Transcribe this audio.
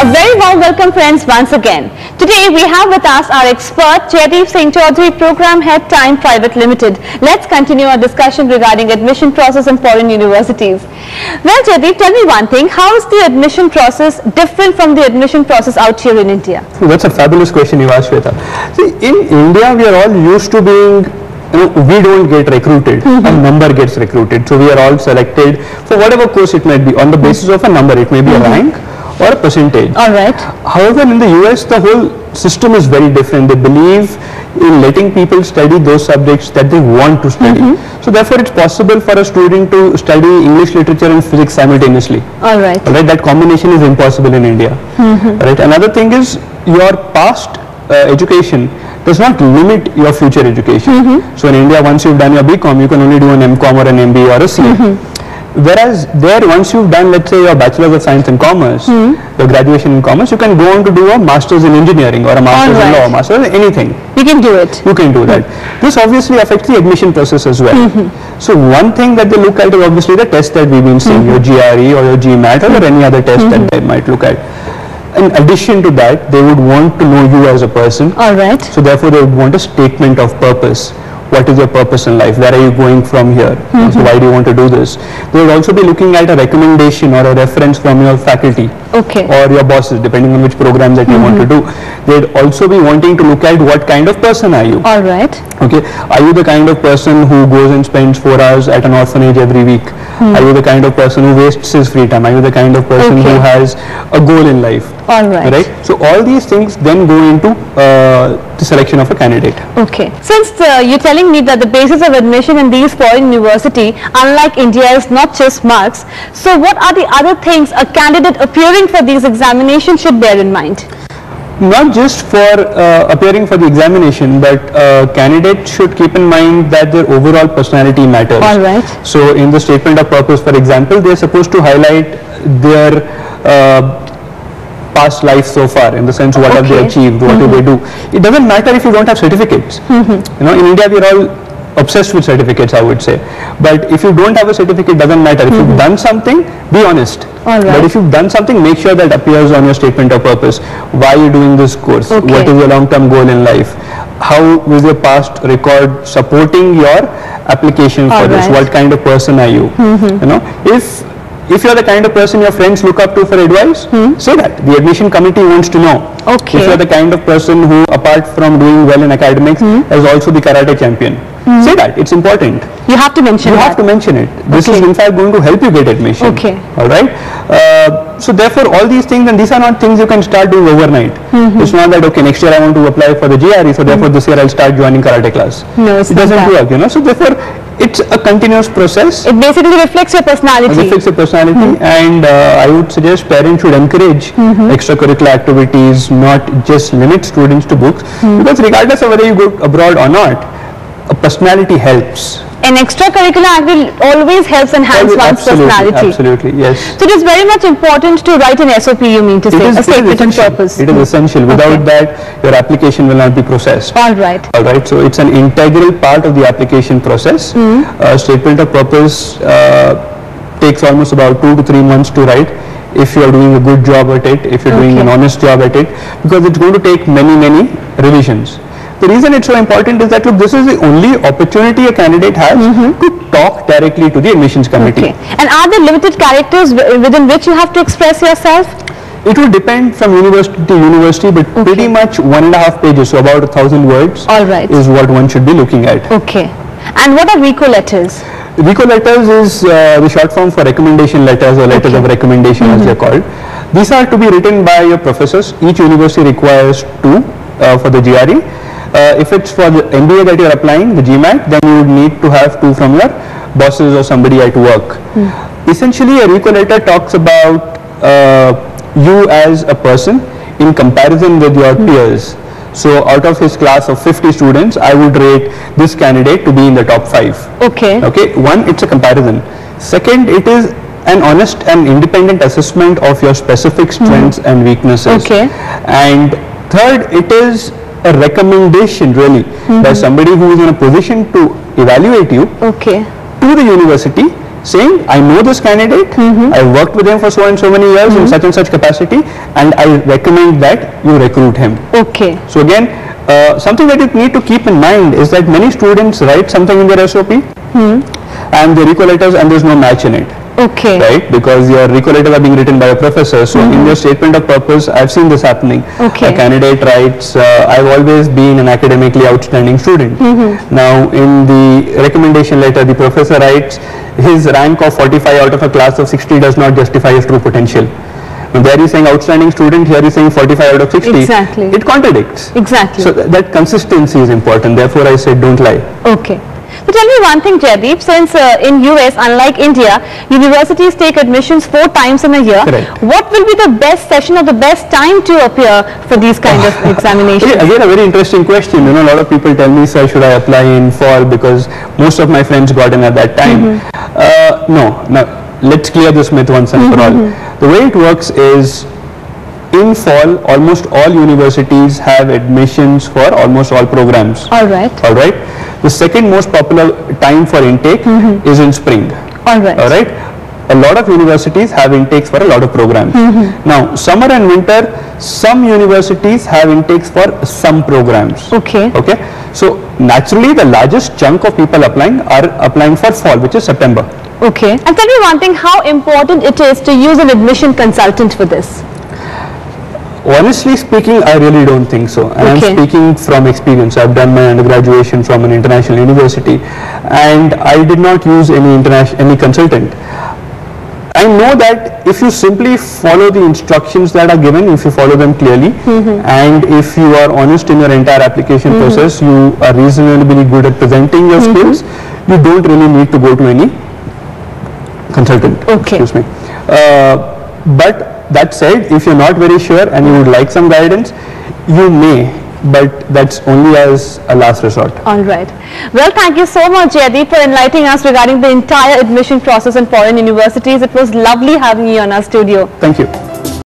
A very warm welcome, friends, once again. Today we have with us our expert Jaideep Singh Chowdhary, Program Head, T.I.M.E Private Limited. Let's continue our discussion regarding admission process in foreign universities. Well, Jaideep, tell me one thing. How is the admission process different from the admission process out here in India? That's a fabulous question you asked, Shweta. See, in India we are all used to being, we don't get recruited, a number gets recruited. So we are all selected for whatever course it might be on the basis of a number. It may be a rank or a percentage. All right. However, in the US, the whole system is very different. They believe in letting people study those subjects that they want to study. So therefore, it's possible for a student to study English literature and physics simultaneously. All right. All right. That combination is impossible in India. Right. Another thing is your past education does not limit your future education. So in India, once you've done your BCom, you can only do an MCom or an MBA or a CA. Whereas there, once you've done, let's say, your Bachelor of Science in Commerce, your graduation in Commerce, you can go on to do a Master's in Engineering or a Master's in Law, Master's in anything. You can do it. You can do that. This obviously affects the admission process as well. So one thing that they look at is obviously the test that we've been seeing, your GRE or your GMAT or any other test that they might look at. In addition to that, they would want to know you as a person. All right. So therefore, they would want a statement of purpose. What is your purpose in life? Where are you going from here? So why do you want to do this? They would also be looking at a recommendation or a reference from your faculty or your bosses, depending on which program that you want to do. They'd also be wanting to look at what kind of person are you? All right. Okay. Are you the kind of person who goes and spends 4 hours at an orphanage every week? Are you the kind of person who wastes his free time? Are you the kind of person who has a goal in life? All right. Right. So all these things then go into the selection of a candidate. Okay. Since you're telling me that the basis of admission in these foreign university, unlike India, is not just marks, so what are the other things a candidate appearing for these examinations should bear in mind? Not just for appearing for the examination, but candidates should keep in mind that their overall personality matters. All right. So in the statement of purpose, for example, they are supposed to highlight their past life so far, in the sense what have they achieved, what do they do. It doesn't matter if you don't have certificates. In India we are all obsessed with certificates, I would say. But if you don't have a certificate, doesn't matter. If you've done something, be honest. But if you've done something, make sure that appears on your statement of purpose. Why are you doing this course? What is your long-term goal in life? How is your past record supporting your application for this? What kind of person are you? If you're the kind of person your friends look up to for advice, say that. The admission committee wants to know. If you're the kind of person who, apart from doing well in academics, is also the karate champion, say that. It's important. You have to mention it. You have to mention it. This is in fact going to help you get admission. All right. So therefore, all these things, and these are not things you can start doing overnight. It's not that, okay, next year I want to apply for the GRE, so therefore this year I'll start joining karate class. No, it doesn't work, So therefore, it's a continuous process. It basically reflects your personality. It reflects your personality, and I would suggest parents should encourage extracurricular activities, not just limit students to books, because regardless of whether you go abroad or not, a personality helps. An extracurricular activity always helps enhance one's personality. Absolutely, yes. So it is very much important to write an SOP, you mean to say, a statement of purpose. It is essential. Without that, your application will not be processed. All right. All right. So it's an integral part of the application process. Statement of purpose takes almost about 2 to 3 months to write. If you are doing a good job at it, if you're doing an honest job at it, because it's going to take many revisions. The reason it's so important is that, look, this is the only opportunity a candidate has to talk directly to the admissions committee. And are there limited characters within which you have to express yourself? It will depend from university to university, but pretty much 1.5 pages, so about 1,000 words is what one should be looking at. And what are RECO letters? RECO letters is the short form for recommendation letters or letters of recommendation as they're called. These are to be written by your professors. Each university requires 2 for the GRE. If it's for the MBA that you're applying, the GMAT, then you would need to have 2 from your bosses or somebody at work. Essentially, a RECO letter talks about you as a person in comparison with your peers. So out of his class of 50 students, I would rate this candidate to be in the top 5. One, it's a comparison. Second, it is an honest and independent assessment of your specific strengths and weaknesses. And third, it is a recommendation by somebody who is in a position to evaluate you to the university saying, I know this candidate, I worked with him for so and so many years in such and such capacity, and I recommend that you recruit him. Okay. So again, something that you need to keep in mind is that many students write something in their SOP and they recall letters and there's no match in it. Okay. Right, because your recall letters are being written by a professor. So in your statement of purpose, I've seen this happening. Okay. A candidate writes, I've always been an academically outstanding student. Now in the recommendation letter, the professor writes, his rank of 45 out of a class of 60 does not justify his true potential. Now there he's saying outstanding student, here he's saying 45 out of 60. Exactly. It contradicts. Exactly. So that consistency is important. Therefore I said don't lie. Okay. So tell me one thing, Jaideep. So in US, unlike India, universities take admissions 4 times in a year. Correct. What will be the best session or the best time to appear for these kind of examinations? Again, a very interesting question. You know, a lot of people tell me, sir, should I apply in fall because most of my friends got in at that time. No. Now, let's clear this myth once and for all. The way it works is, in fall, almost all universities have admissions for almost all programs. All right. All right. The second most popular time for intake is in spring. All right. All right. A lot of universities have intakes for a lot of programs. Now, summer and winter, some universities have intakes for some programs. Okay. Okay. So, naturally, the largest chunk of people applying are applying for fall, which is September. Okay. And tell me one thing, how important it is to use an admission consultant for this? Honestly speaking, I really don't think so. And I'm speaking from experience. I've done my undergraduation from an international university and I did not use any consultant. I know that if you simply follow the instructions that are given, if you follow them clearly and if you are honest in your entire application process, you are reasonably good at presenting your skills, you don't really need to go to any consultant. Okay. Excuse me. But that said, if you're not very sure and you would like some guidance, you may, but that's only as a last resort. All right. Well, thank you so much, Jaideep, for enlightening us regarding the entire admission process in foreign universities. It was lovely having you on our studio. Thank you.